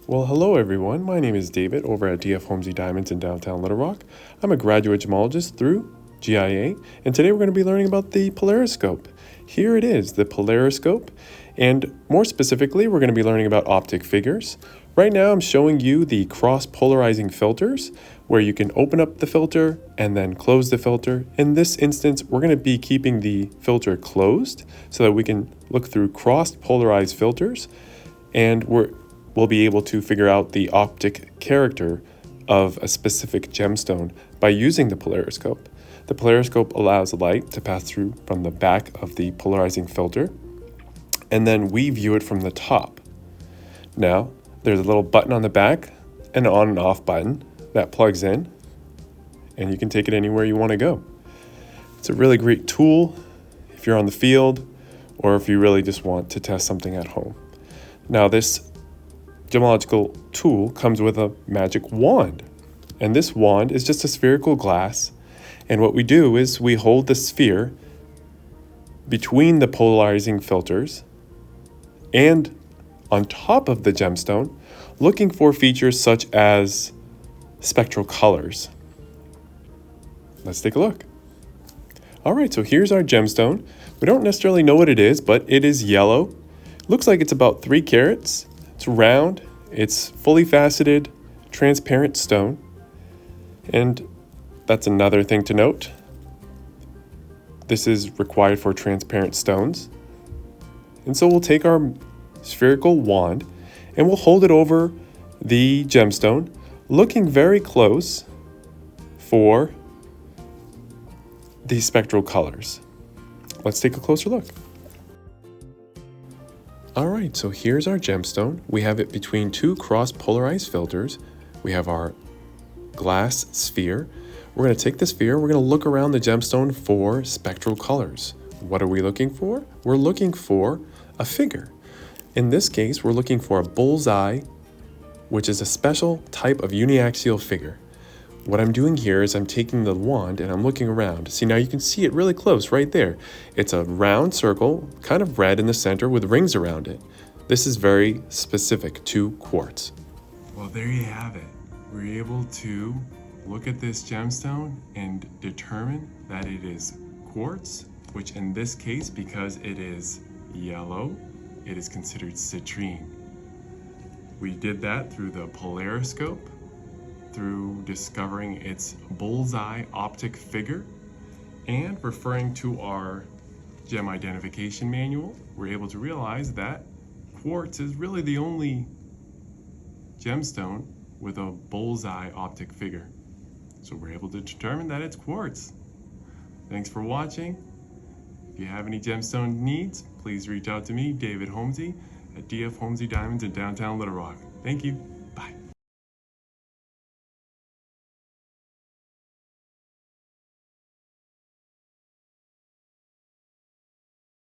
Well, hello everyone. My name is David over at DF Homesy Diamonds in downtown Little Rock. I'm a graduate gemologist through GIA, and today we're going to be learning about the Polariscope. Here it is, the Polariscope, and more specifically, we're going to be learning about optic figures. Right now, I'm showing you the cross-polarizing filters, where you can open up the filter and then close the filter. In this instance, we're going to be keeping the filter closed so that we can look through cross-polarized filters, and we'll be able to figure out the optic character of a specific gemstone by using the polariscope. The polariscope allows light to pass through from the back of the polarizing filter, and then we view it from the top. Now, there's a little button on the back, an on and off button that plugs in, and you can take it anywhere you want to go. It's a really great tool if you're on the field or if you really just want to test something at home. Now, this gemological tool comes with a magic wand, and this wand is just a spherical glass, and what we do is we hold the sphere between the polarizing filters and on top of the gemstone, looking for features such as spectral colors. Let's take a look. All right, so here's our gemstone. We don't necessarily know what it is, but it is yellow. Looks like it's about 3 carats. It's round, it's fully faceted, transparent stone, and that's another thing to note. This is required for transparent stones. And so we'll take our spherical wand and we'll hold it over the gemstone, looking very close for the spectral colors. Let's take a closer look. All right, so here's our gemstone. We have it between 2 cross-polarized filters. We have our glass sphere. We're going to take the sphere, we're going to look around the gemstone for spectral colors. What are we looking for? We're looking for a figure. In this case, we're looking for a bullseye, which is a special type of uniaxial figure. What I'm doing here is I'm taking the wand and I'm looking around. See, now you can see it really close right there. It's a round circle, kind of red in the center with rings around it. This is very specific to quartz. Well, there you have it. We're able to look at this gemstone and determine that it is quartz, which in this case, because it is yellow, it is considered citrine. We did that through the polariscope, through discovering its bullseye optic figure, and referring to our gem identification manual, we're able to realize that quartz is really the only gemstone with a bullseye optic figure. So we're able to determine that it's quartz. Thanks for watching. If you have any gemstone needs, please reach out to me, David Homesy, at DF Homesy Diamonds in downtown Little Rock. Thank you.